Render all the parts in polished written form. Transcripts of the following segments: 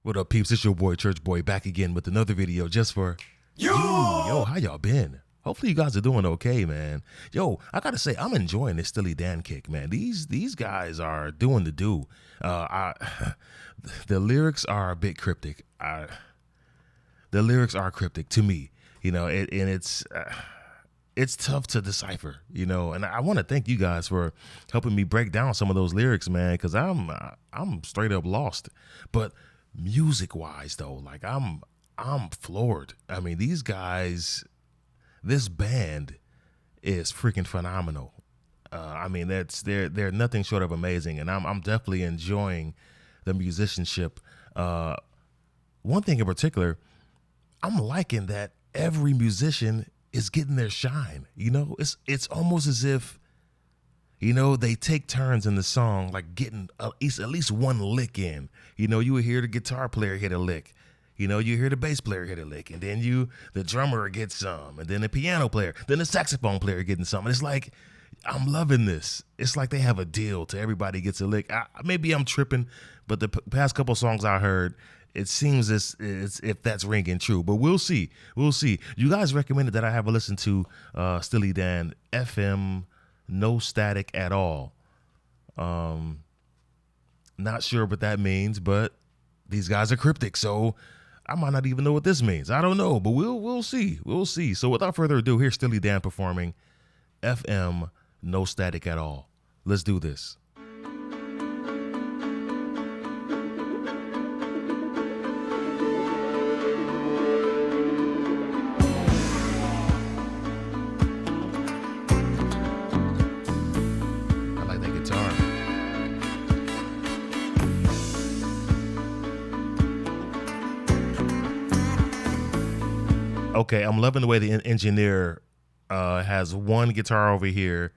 What up, peeps? It's your boy, Church Boy, back again with another video just for you. Yo, how y'all been? Hopefully you guys are doing okay, man. Yo, I gotta say, I'm enjoying this STEELYDAN kick, man. These guys are doing the do. The lyrics are a bit cryptic. The lyrics are cryptic to me, you know, and it's tough to decipher, you know. And I want to thank you guys for helping me break down some of those lyrics, man, because I'm straight up lost. But music-wise, though, like I'm floored. I mean, these guys, this band is freaking phenomenal. I mean, they're nothing short of amazing, and I'm definitely enjoying the musicianship. One thing in particular, I'm liking that every musician is getting their shine. You know, it's almost as if, you know, they take turns in the song, like getting at least one lick in. You know, you would hear the guitar player hit a lick. You know, you hear the bass player hit a lick, and then the drummer gets some, and then the piano player, then the saxophone player getting some. And it's like, I'm loving this. It's like they have a deal to everybody gets a lick. Maybe I'm tripping, but the past couple songs I heard, it seems as if that's ringing true, but we'll see. We'll see. You guys recommended that I have a listen to STEELYDAN FM, no static at all. Not sure what that means, but these guys are cryptic, so I might not even know what this means. I don't know, but we'll see. We'll see. So without further ado, here's STEELYDAN performing FM, no static at all. Let's do this. Okay, I'm loving the way the engineer has one guitar over here,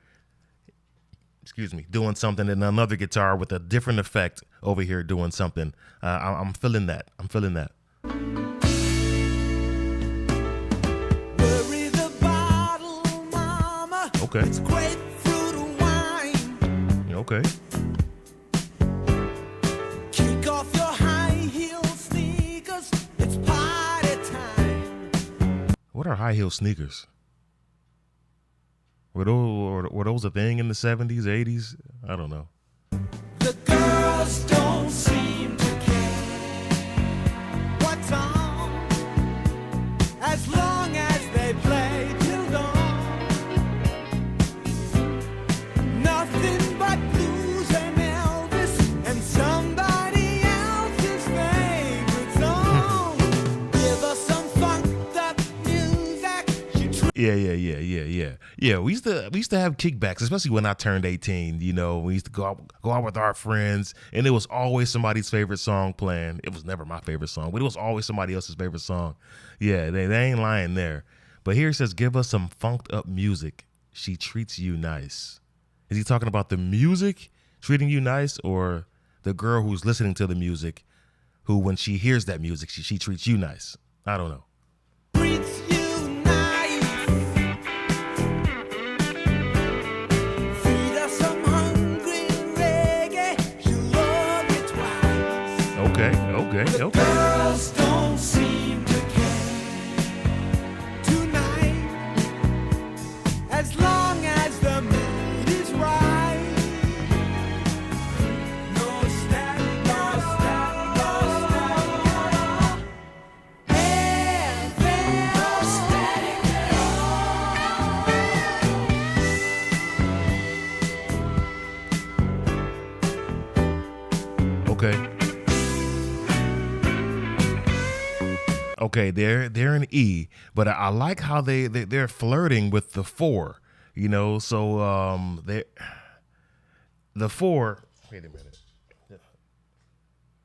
doing something, and another guitar with a different effect over here doing something. I'm feeling that. I'm feeling that. Worry the bottle, mama. Okay. It's grapefruit wine. Okay. Kick off your high heel sneakers. It's party time. What are high heel sneakers? Were those a thing in the 70s, 80s? I don't know. The girls don't seem to care what's on, as long as they play till dawn. Nothing but blues and Elvis and somebody else's favorite song. Give us some funked up music. Yeah. We used to have kickbacks, especially when I turned 18. You know, we used to go out with our friends, and it was always somebody's favorite song playing. It was never my favorite song, but it was always somebody else's favorite song. Yeah, they ain't lying there. But here it says, give us some funked up music. She treats you nice. Is he talking about the music treating you nice, or the girl who's listening to the music, who when she hears that music, she treats you nice? I don't know. Treats you nice. Feed us some hungry reggae. She'll love you twice. Okay. Girls don't seem to care tonight, as long as the mood is right. No static, no static, no static. Hey, no static at all. Okay, they're in E, but I like how they're flirting with the 4, you know. So the 4. Wait a minute.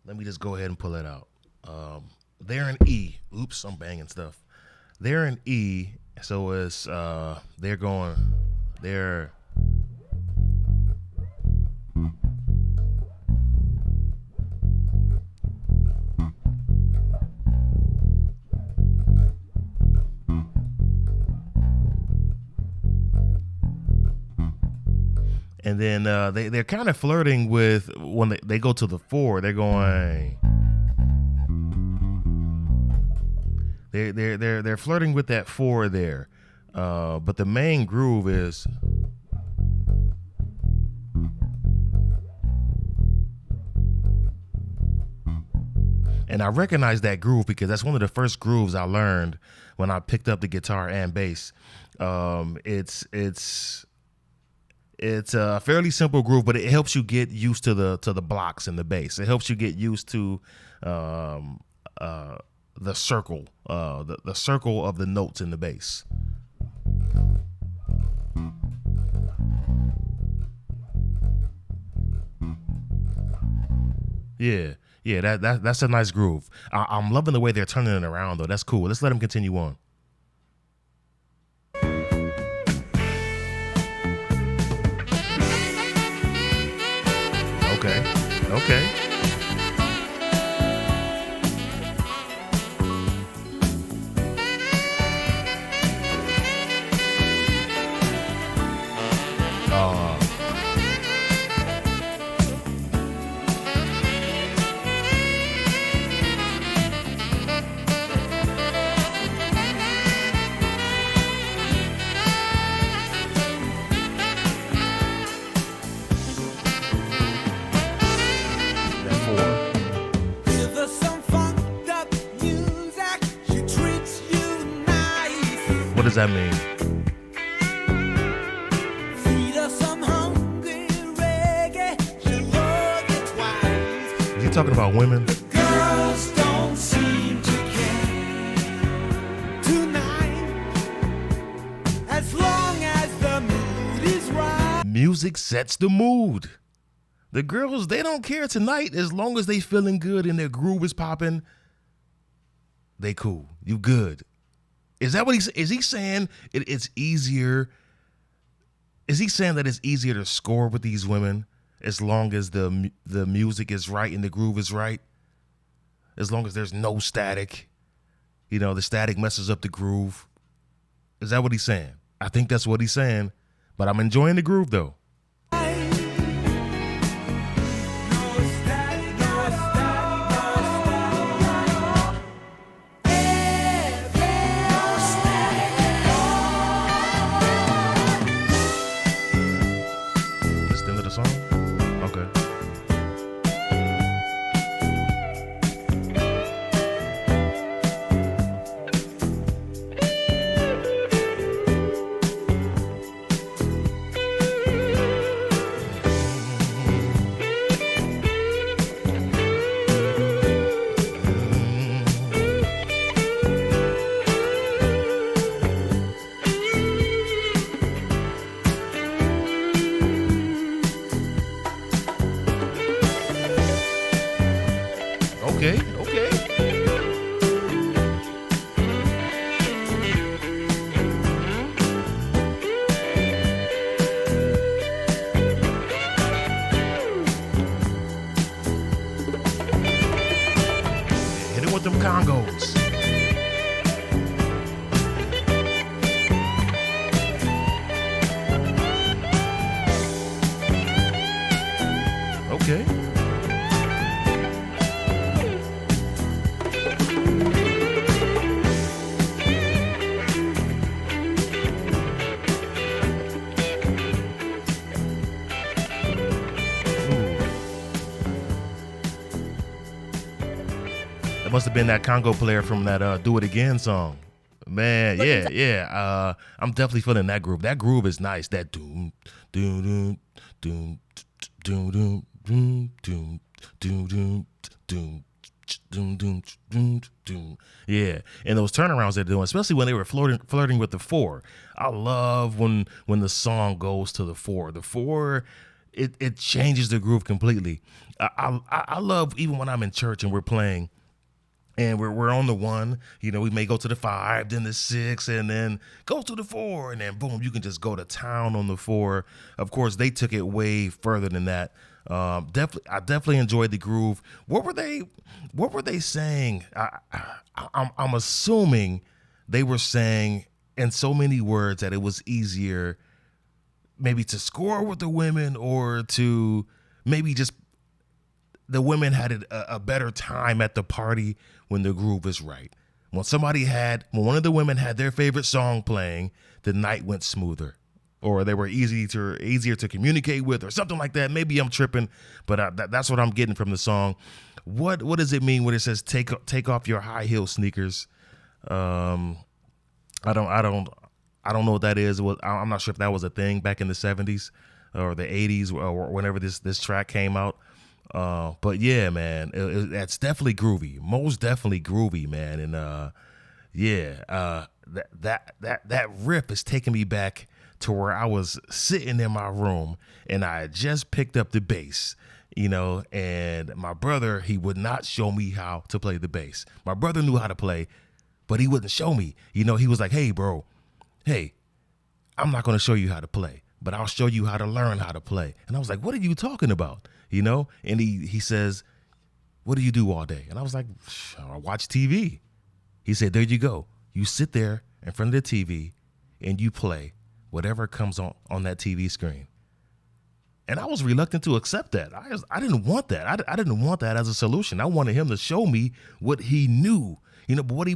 Let me just go ahead and pull it out. They're in E. Oops, I'm banging stuff. They're in E, so it's they're. And then they're kind of flirting with, when they go to the 4, they're going. They're flirting with that 4 there, but the main groove is. And I recognize that groove because that's one of the first grooves I learned when I picked up the guitar and bass. It's a fairly simple groove, but it helps you get used to the blocks in the bass. It helps you get used to the circle, the circle of the notes in the bass. Yeah, that's a nice groove. I'm loving the way they're turning it around, though. That's cool. Let's let them continue on. Okay. Give her some funked up music. She treats you nice. What does that mean? Feed her some hungry reggae. She loves it twice. Is he talking about women? Girls don't seem to care tonight, as long as the mood is right. Music sets the mood. The girls, they don't care tonight as long as they feeling good and their groove is popping. They cool. You good. Is that what is he saying? It's easier. Is he saying that it's easier to score with these women as long as the music is right and the groove is right? As long as there's no static. You know, the static messes up the groove. Is that what he's saying? I think that's what he's saying. But I'm enjoying the groove, though. Song? Okay. Okay. Hit it with them congos. Okay. Must have been that Congo player from that Do It Again song. Man, yeah. I'm definitely feeling that groove. That groove is nice. That doom, doom, doom, doom, doom, doom, doom, doom, doom, doom, doom, doom, doom, doom. Yeah, and those turnarounds they're doing, especially when they were flirting with the 4. I love when the song goes to the 4. The 4, it changes the groove completely. I love even when I'm in church and we're playing. And we're on the 1, you know, we may go to the 5, then the 6, and then go to the 4, and then boom, you can just go to town on the 4. Of course, they took it way further than that. I definitely enjoyed the groove. What were they saying? I'm assuming they were saying in so many words that it was easier maybe to score with the women or to maybe just the women had a better time at the party when the groove is right. when one of the women had their favorite song playing, the night went smoother, or they were easier to communicate with, or something like that. Maybe I'm tripping, but that's what I'm getting from the song. What does it mean when it says take off your high heel sneakers? I don't know what that is. I'm not sure if that was a thing back in the 70s or the 80s or whenever this track came out. But yeah, man, that's definitely groovy. Most definitely groovy, man. And that riff is taking me back to where I was sitting in my room and I had just picked up the bass, and my brother, he would not show me how to play the bass. My brother knew how to play, but he wouldn't show me. He was like, hey, bro, hey, I'm not going to show you how to play, but I'll show you how to learn how to play. And I was like, what are you talking about? And he says, what do you do all day? And I was like, I watch TV. He said, there you go. You sit there in front of the TV and you play whatever comes on that TV screen. And I was reluctant to accept that. I didn't want that. I didn't want that as a solution. I wanted him to show me what he knew, but what he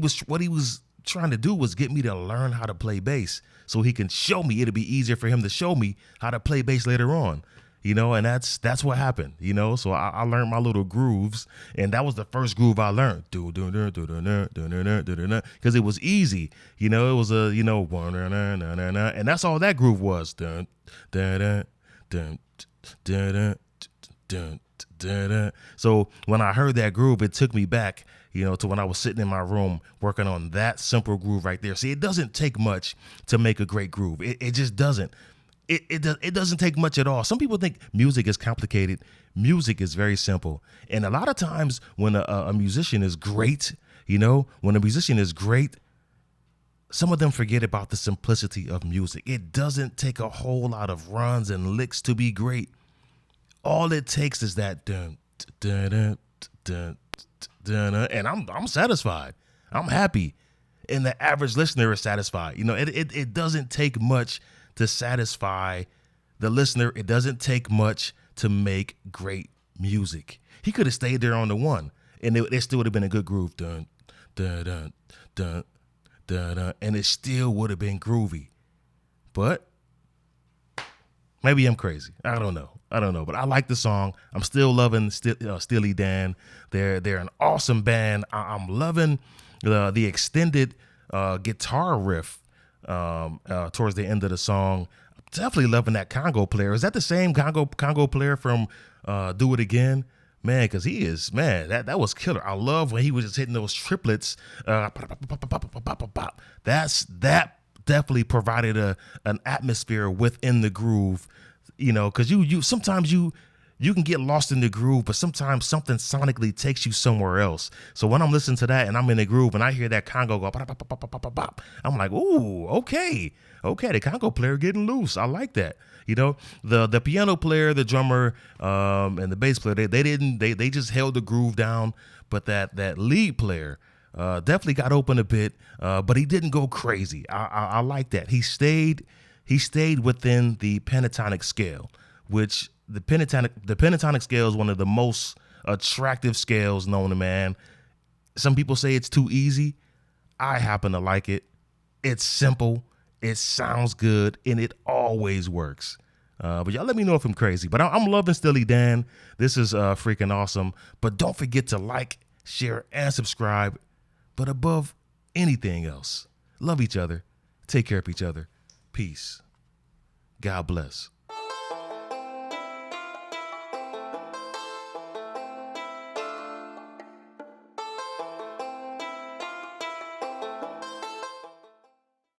was trying to do was get me to learn how to play bass so he can show me. It'll be easier for him to show me how to play bass later on, and that's what happened, so I learned my little grooves, and that was the first groove I learned, because it was easy, it was and that's all that groove was. So when I heard that groove, it took me back, to when I was sitting in my room working on that simple groove right there. See, it doesn't take much to make a great groove. It just doesn't. It doesn't take much at all. Some people think music is complicated. Music is very simple. And a lot of times when a musician is great, when a musician is great, some of them forget about the simplicity of music. It doesn't take a whole lot of runs and licks to be great. All it takes is that dun, dun, dun, dun, dun, dun, and I'm satisfied. I'm happy. And the average listener is satisfied. It doesn't take much to satisfy the listener. It doesn't take much to make great music. He could have stayed there on the one, and it still would have been a good groove. Dun, dun, dun, dun, dun, dun, and it still would have been groovy. But maybe I'm crazy. I don't know, but I like the song. I'm still loving Steely Dan. They're an awesome band. I'm loving the extended guitar riff towards the end of the song. I'm definitely loving that Congo player. Is that the same Congo player from Do It Again? Man, because he is, man, that was killer. I love when he was just hitting those triplets. That definitely provided an atmosphere within the groove, because you sometimes you can get lost in the groove, but sometimes something sonically takes you somewhere else. So when I'm listening to that and I'm in the groove and I hear that Congo go, I'm like, ooh, okay, the Congo player getting loose. I like that. The piano player, the drummer, and the bass player, they just held the groove down, but that lead player definitely got open a bit, but he didn't go crazy. I like that. He stayed within the pentatonic scale, which the pentatonic scale is one of the most attractive scales known to man. Some people say it's too easy. I happen to like it. It's simple. It sounds good, and it always works. But y'all let me know if I'm crazy. But I'm loving Steely Dan. This is freaking awesome. But don't forget to like, share, and subscribe. But above anything else, love each other. Take care of each other. Peace. God bless.